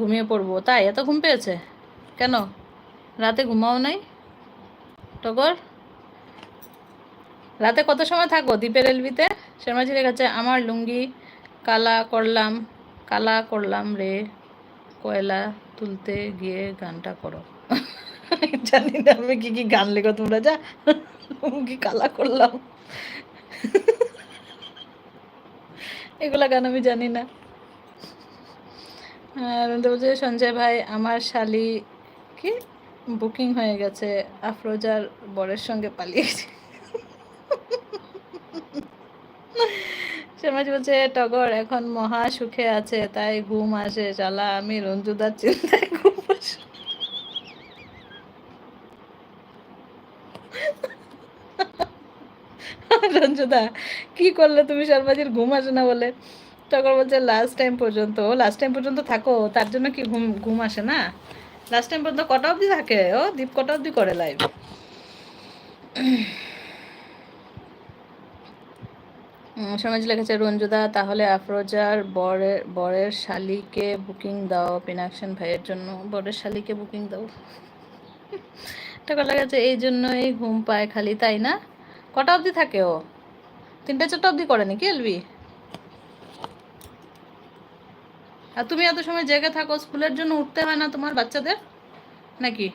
ঘুমিয়ে পড়বো, তাই এত ঘুম পেয়েছে কেন? রাতে ঘুমাও নাই টগর? রাতে কত সময় থাকো দ্বীপের এলবিতে? শর্মাজি লেখাচ্ছে আমার লুঙ্গি কালা করলাম রে, কয়লা তুলতে গিয়ে গানটা করো। জানি না আমি কি কি গান লেখো তোমরা, যা। লুঙ্গি কালা করলাম, এগুলা গান আমি জানি না। বলছে সঞ্জয় ভাই আমার শালি কি বুকিং হয়ে গেছে, আফরোজার বরের সঙ্গে পালিয়েছে। সমাজ বলছে টগর এখন মহা সুখে আছে তাই ঘুম আসে, শালা আমি রঞ্জুদার চিন্তায় ঘুম আসে। রঞ্জুদা কি করলে তুমি? শর্মাজির ঘুম আসে না বলে টগর বলছে লাস্ট টাইম পর্যন্ত থাকো, তার জন্য কি ঘুম ঘুম আসে না? লাস্ট টাইম পর্যন্ত কটা অবধি থাকে ও? দীপ কটা অবধি করে লাইভ? সমাজ লিখেছে রঞ্জুদা তাহলে আফরোজার বরের শালিকে বুকিং দাও, পিনাকশন ভাইয়ের জন্য বরের শালিকে বুকিং দাও। টাকা লাগাচ্ছে এই জন্যই ঘুম পায় খালি, তাই না? কটা অবধি থাকে ও? 3টা 4টা অবধি করে নাকি এলবি? আর তুমি এত সময় জেগে থাকো, স্কুলের জন্য উঠতে হয় না তোমার বাচ্চাদের নাকি?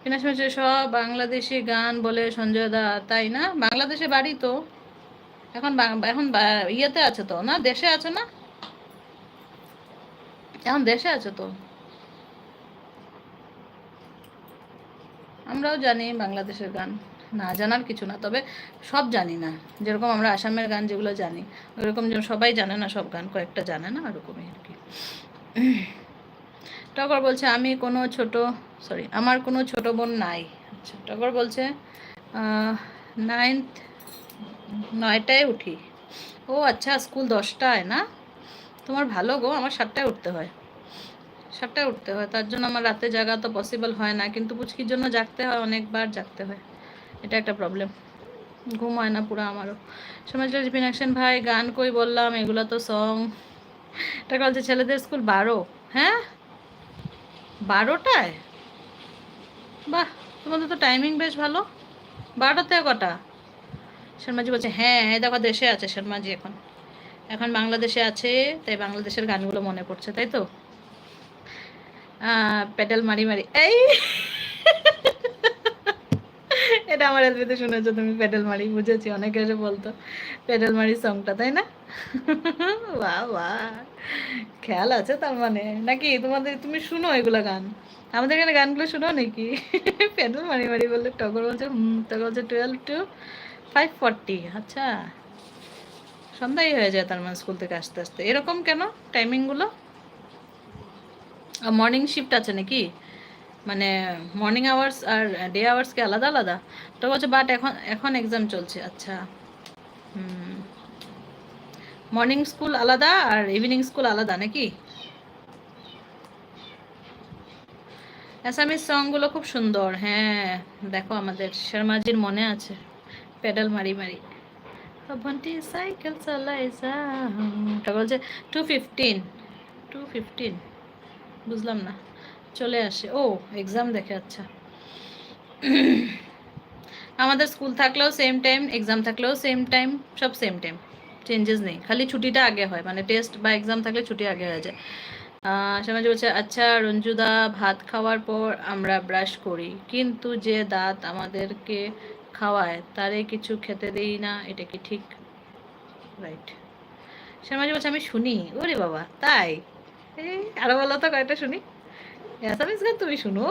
পিনাকশন সব বাংলাদেশি গান বলে সঞ্জয় দা, তাই না? বাংলাদেশে বাড়ি তো, এখন ইয়েতে আছে তো না, দেশে আছে না, এখন দেশে আছে তো। আমরাও জানি বাংলাদেশের গান, না জানার কিছু না, তবে সব জানি না। যেরকম আমরা আসামের গান যেগুলো জানি ওইরকম যেন সবাই জানে না সব গান, কয়েকটা জানে না, ওরকমই আর কি। টগর বলছে আমার কোনো ছোট বোন নাই। আচ্ছা, টগর বলছে 9টায় উঠি। ও আচ্ছা, স্কুল 10টায় না? তোমার ভালো গো, আমার 7টায় উঠতে হয়। 7টায় উঠতে হয়, তার জন্য আমার রাতে জাগা তো পসিবল হয় না, কিন্তু পুচকির জন্য জাগতে হয়, অনেকবার জাগতে হয়, এটা একটা প্রবলেম। ঘুম হয় না পুরো আমারও। সমাজটা অ্যাকশন ভাই গান কই বললাম, এগুলো তো সং। এটা বলছে ছেলেদের স্কুল 12। হ্যাঁ 12টায়? বাহ, তোমাদের তো টাইমিং বেশ ভালো। 12টা থেকে কটা? শর্মাজি বলছে হ্যাঁ হ্যাঁ, দেখো দেশে আছে শর্মাজি, এখন এখন বাংলাদেশে আছে, তাই বাংলাদেশের গানগুলো মনে পড়ছে, তাই তো। পেডেল মারি মারি এই, এটা আমার এলবিতে শুনেছো তুমি? পেডেল মারি, বুঝেছি, অনেকে এসে বলতো পেডেল মারি সংটা, তাই না? বাহ বাহ, খেয়াল আছে তার মানে নাকি তোমাদের? তুমি শুনো এগুলো গান? আমাদের এখানে গানগুলো শুনো নাকি? পেডেল মারি মারি বললে টগর বলছে টগর বলছে 12 to 5:40। আচ্ছা, সন্ধ্যাই হয়ে যায় তার মানে স্কুল থেকে আসতে আসতে, এরকম কেন টাইমিংগুলো? মর্নিং শিফট আছে নাকি? মানে মর্নিং আওয়ার্স আর ডে আওয়ার্স কি আলাদা আলাদা? তো বলছে বাট এখন এখন এক্সাম চলছে। আচ্ছা, মর্নিং স্কুল আলাদা আর ইভিনিং স্কুল আলাদা নাকি? অ্যাসামিস সংগুলো খুব সুন্দর। হ্যাঁ দেখো, আমাদের শর্মাজির মনে আছে পেডাল মারি মারি ভন্টি সাইকেল চালাই যা বলছে 2:15 বুঝলাম না, চলে আসে ও এক্সাম দেখে। আচ্ছা, আমাদের স্কুল থাকলেও সেম টাইম, এক্সাম থাকলেও সেম টাইম, সব সেম টাইম, চেঞ্জেস নেই, খালি ছুটিটা আগে হয়, মানে টেস্ট বা এক্সাম থাকলে ছুটি আগে হয়ে যায়। সমাজ বলছে আচ্ছা রঞ্জুদা ভাত খাওয়ার পর আমরা ব্রাশ করি, কিন্তু যে দাঁত আমাদেরকে খাওয়ায় তারে কিছু খেতে দেই না, এটা কি ঠিক? রাইট। সমাজ বলছে আমি শুনি, ওরে বাবা তাই? এই আরো বলো তো কয়েকটা শুনি। অ্যাসামিস গান তুমি শুনো?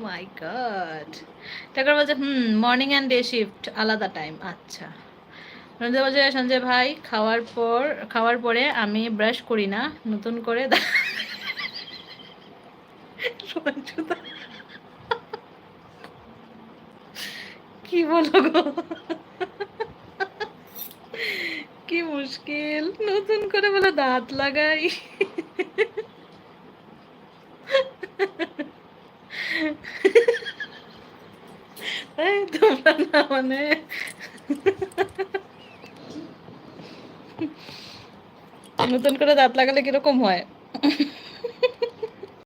মাই গড। তারপর বলছে মর্নিং অ্যান্ড ডে শিফট আলাদা টাইম। আচ্ছা, রঞ্জিতা বলছে সঞ্জয় ভাই খাওয়ার পরে আমি ব্রাশ করি না, নতুন করে রঞ্জুদা কি বলো গো, কি মুশকিল, নতুন করে বলে দাঁত লাগাই। এই তোমরা না মানে নতুন করে দাঁত লাগালে কিরকম হয়?